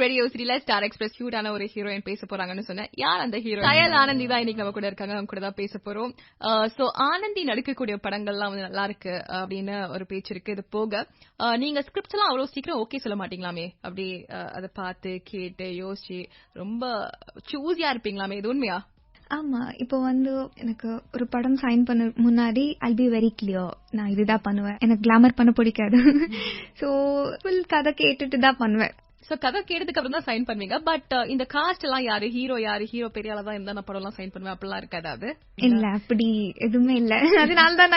Radio சிட்டில star express கியூட்டான ஒரு heroine பேச போறாங்கன்னு சொன்னேன். யார் அந்த ஹீரோ? கயல் ஆனந்தி தான் இன்னைக்கு நம்ம கூட இருக்காங்க. அவங்க கூட தான் பேச போறோம். சோ ஆனந்தி நடிக்கக்கூடிய படங்கள்லாம் வந்து நல்லா இருக்கு அப்படின்னு ஒரு பேச்சு இருக்கு. இது போக நீங்க ஸ்கிரிப்ட்ஸ் எல்லாம் அவ்வளவு சீக்கிரம் ஓகே சொல்ல மாட்டீங்களாமே? அப்படி அதை பார்த்து கேட்டு யோசிச்சு ரொம்ப சூஸியா இருப்பீங்களாமே? இது உண்மையா? ஆமா, இப்போ வந்து எனக்கு ஒரு படம் சைன் பண்ண முன்னாடி ஐல் பி வெரி கிளியர், நான் இதுதான் பண்ணுவேன். எனக்கு கிளாமர் பண்ண பிடிக்காது. சோ ஃபுல் கதை கேட்டுட்டு தான் பண்ணுவேன். சோ கதை கேட்டதுக்கு அப்புறம் தான் சைன் பண்ணுவீங்க. பட் இந்த காஸ்ட் எல்லாம் யாரு? ஹீரோ பெரிய ஆளா தான் இருந்தா நான் படம் எல்லாம் சைன் பண்ணுவேன் அப்படிலாம் இருக்காது? அது இல்ல, அப்படி எதுவுமே இல்ல. அதனாலதான்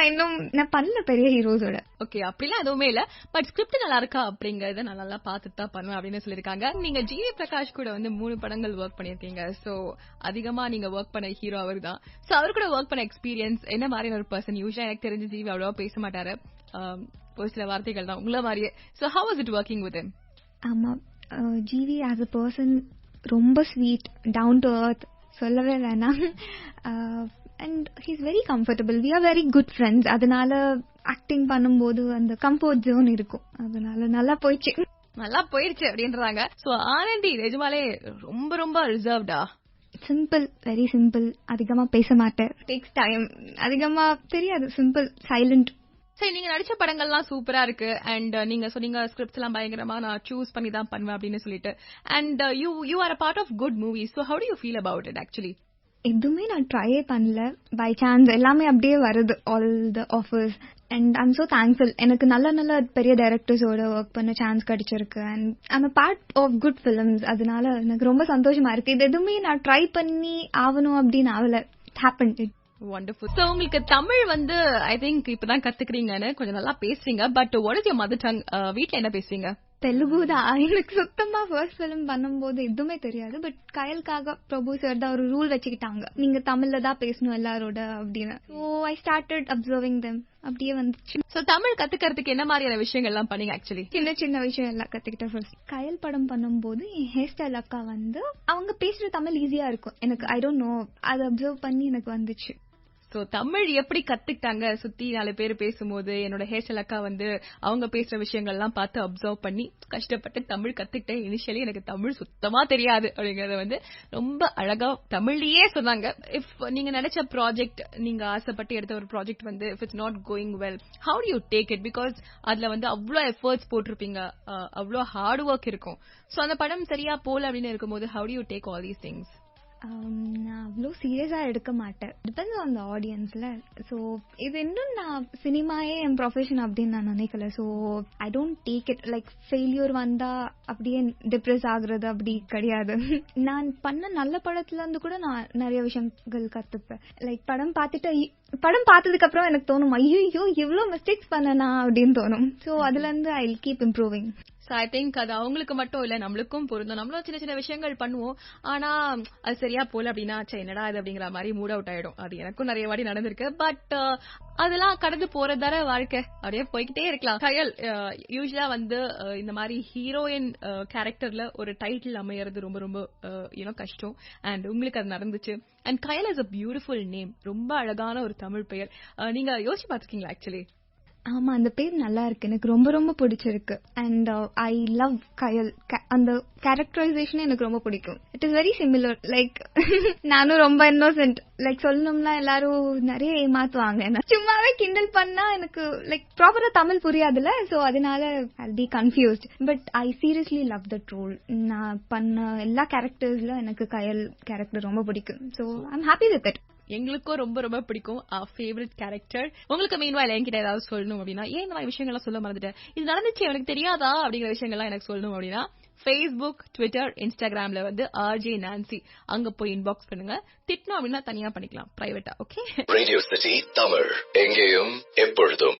நான் பண்ணல பெரிய ஹீரோஸோட. ஓகே, அப்படிலாம் எதுவுமே இல்ல. பட் ஸ்கிரிப்ட் நல்லா இருக்கா அப்படிங்கறத நான் நல்லா பாத்துட்டு தான் பண்ணுவேன் அப்படின்னு சொல்லிருக்காங்க. நீங்க ஜிவி பிரகாஷ் கூட வந்து 3 படங்கள் ஒர்க் பண்ணிருக்கீங்க. சோ அதிகமா நீங்க ஒர்க் பண்ண ஹீரோ அவர் தான். சோ அவர் கூட ஒர்க் பண்ண எக்ஸ்பீரியன்ஸ் என்ன மாதிரியான ஒரு பர்சன்? யூஸ்வலா எனக்கு தெரிஞ்சு ஜிவி அவ்வளவா பேச மாட்டாரு, ஒரு சில வார்த்தைகள் தான் உங்கள மாதிரியே. So how was it working with him? ஆமா, ஜிவி ஆஸ் அ பர்சன் ரொம்ப ஸ்வீட், டவுன் டு எர்த், சொல்லவே வேணாம். And he is very comfortable. We are very good friends. அதனால ஆக்டிங் பண்ணும்போது அந்த கம்ஃபர்ட் ஜோன் இருக்கும். அதனால நல்லா போயிடுச்சு அப்படின்றாங்க. சோ ஆனந்தி நிஜமாலே ரொம்ப ரொம்ப ரிசர்வ்டா? Simple, very simple. அதிகமா பேச மாட்டேன். Takes time. அதிகமா தெரியாது. Simple, silent. சரி, நீங்க நடிச்ச படங்கள்லாம் சூப்பரா இருக்கு. அண்ட் நீங்க சொன்னீங்க ஸ்கிரிப்ட்ஸ் எல்லாம் பயங்கரமா நான் சூஸ் பண்ணி தான் பண்ணுவேன் அப்படின்னு சொல்லிட்டு. And you are a part of good movies. So how do you feel about it actually? எதுவுமே நான் ட்ரையே பண்ணல. பை சான்ஸ் எல்லாமே அப்படியே வருது, all the offers. And I'm so thankful. எனக்கு நல்ல பெரிய டைரக்டர்ஸோட ஒர்க் பண்ண சான்ஸ் கிடைச்சிருக்கு. And I'm a part of good films. அதனால எனக்கு ரொம்ப சந்தோஷமா இருக்கு. இது எதுவுமே நான் ட்ரை பண்ணி ஆகணும் அப்படின்னு ஆகல. It happened. வண்டர்ஃபுல். சோ உங்களுக்கு தமிழ் வந்து ஐ திங்க் இப்பதான் கத்துக்கிறீங்கன்னு கொஞ்சம் நல்லா பேசுறீங்க. But what is your mother tongue? வீட்ல என்ன பேசுவீங்க? தெலுங்கு தான். எனக்கு சுத்தமா ஃபர்ஸ்ட் ஃபிலிம் பண்ணும்போது எதுவுமே தெரியாது. பட் கயலுக்காக பிரபு சார் தான் ஒரு ரூல் வச்சுக்கிட்டாங்க, நீங்க தமிழ்ல தான் பேசணும் எல்லாரோட அப்படின்னு. So I started observing them. அப்படியே வந்துச்சு. சோ தமிழ் கத்துக்கிறதுக்கு என்ன மாதிரியான விஷயங்கள் எல்லாம் பண்ணீங்க? ஆக்சுவலி சின்ன விஷயம் எல்லாம் கத்துக்கிட்டேன். ஃபர்ஸ்ட் கயல் படம் பண்ணும்போது என் ஹேர் ஸ்டைல் அக்கா வந்து அவங்க பேசுற தமிழ் ஈஸியா இருக்கும் எனக்கு. ஐ டோன்ட் நோ, அதை அப்சர்வ் பண்ணி எனக்கு வந்துச்சு. சோ தமிழ் எப்படி கத்துக்கிட்டாங்க? சுத்தி 4 பேர் பேசும்போது என்னோட ஹேர்ஸ்டைல் அக்கா வந்து அவங்க பேசுற விஷயங்கள் எல்லாம் பார்த்து அப்சர்வ் பண்ணி கஷ்டப்பட்டு தமிழ் கத்துக்கிட்டேன். இனிஷியலி எனக்கு தமிழ் சுத்தமா தெரியாது அப்படிங்கறத வந்து ரொம்ப அழகா தமிழ்லயே சொன்னாங்க. இஃப் நீங்க நினைச்ச ப்ராஜெக்ட், நீங்க ஆசைப்பட்டு எடுத்த ஒரு ப்ராஜெக்ட் வந்து if it's not going well, how do you take it? Because அதுல வந்து அவ்வளோ எஃபர்ட்ஸ் போட்டிருப்பீங்க, அவ்வளோ ஹார்ட் ஒர்க் இருக்கும். சோ அந்த படம் சரியா போல அப்படின்னு இருக்கும்போது how do you take all these things? நான் அவ்வளோ சீரியஸா எடுக்க மாட்டேன். டிபெண்ட்ஸ் ஆன் த ஆடியன்ஸ்ல. ஸோ இது இன்னும் நான் சினிமாயே என் ப்ரொஃபஷன் அப்படின்னு நான் நினைக்கல. So I don't take it like failure வந்தா அப்படியே டிப்ரெஸ் ஆகுறது அப்படி கிடையாது. நான் பண்ண நல்ல படத்துல இருந்து கூட நான் நிறைய விஷயங்கள் கத்துப்பேன். லைக் படம் பார்த்ததுக்கு அப்புறம் எனக்கு தோணும், ஐயோ இவ்வளோ மிஸ்டேக்ஸ் பண்ணனா அப்படின்னு தோணும். ஸோ அதுல இருந்து I will keep improving. So I think அது அவங்களுக்கு மட்டும் இல்ல, நம்மளுக்கும் பொருந்தும். நம்மளும் சின்ன விஷயங்கள் பண்ணுவோம், ஆனா அது சரியா போல அப்படின்னா என்னடா இது அப்படிங்கிற மாதிரி மூட் அவுட் ஆயிடும். அது எனக்கும் நிறைய வாட்டி நடந்திருக்கு. பட் அதெல்லாம் கடந்து போறதார வாழ்க்கை, அப்படியே போய்கிட்டே இருக்கலாம். கயல், யூஸ்வலா வந்து இந்த மாதிரி ஹீரோயின் கேரக்டர்ல ஒரு டைட்டில் அமையறது ரொம்ப ரொம்ப கஷ்டம். அண்ட் உங்களுக்கு அது நடந்துச்சு. And Kayal is a beautiful name. ரொம்ப அழகான ஒரு தமிழ் பெயர். நீங்க யோசிச்சு பாத்துருக்கீங்களா ஆக்சுவலி? ஆமா, அந்த பேர் நல்லா இருக்கு, எனக்கு ரொம்ப பிடிச்சிருக்கு. அண்ட் ஐ லவ் கயல். அந்த கேரக்டரைசேஷன் எனக்கு ரொம்ப பிடிக்கும். It is very similar. Like நானும் ரொம்ப இன்னோசென்ட். லைக் சொல்லணும்னா எல்லாரும் நிறைய ஏமாத்துவாங்க, சும்மாவே கிண்டல் பண்ணா எனக்கு லைக் ப்ராப்பரா தமிழ் புரியாதுல்ல. சோ அதனால I be confused. But I seriously love that role. நான் பண்ண எல்லா கேரக்டர்ஸ்ல எனக்கு கயல் கேரக்டர் ரொம்ப பிடிக்கும். So I am happy with it. எங்களுக்கும் ரொம்ப ரொம்ப பிடிக்கும் ஃபேவரட் கேரக்டர். உங்களுக்கு மீன்வாயில் என்கிட்ட ஏதாவது சொல்லணும் அப்படின்னா, ஏன் இந்த மாதிரி விஷயங்கள்லாம் சொல்ல மறந்துட்டேன், இது நடந்துச்சு எனக்கு தெரியாதா அப்படிங்கிற விஷயங்கள்லாம் எனக்கு சொல்லணும் அப்படின்னா, ஃபேஸ்புக், ட்விட்டர், இன்ஸ்டாகிராம்ல வந்து RJ Nancy அங்க போய் இன்பாக்ஸ் பண்ணுங்க. திட்டணும் அப்படின்னா தனியா பண்ணிக்கலாம், பிரைவேட்டா. ஓகே. ரேடியோ சிட்டி தமிழ், எங்கேயும் எப்பொழுதும்.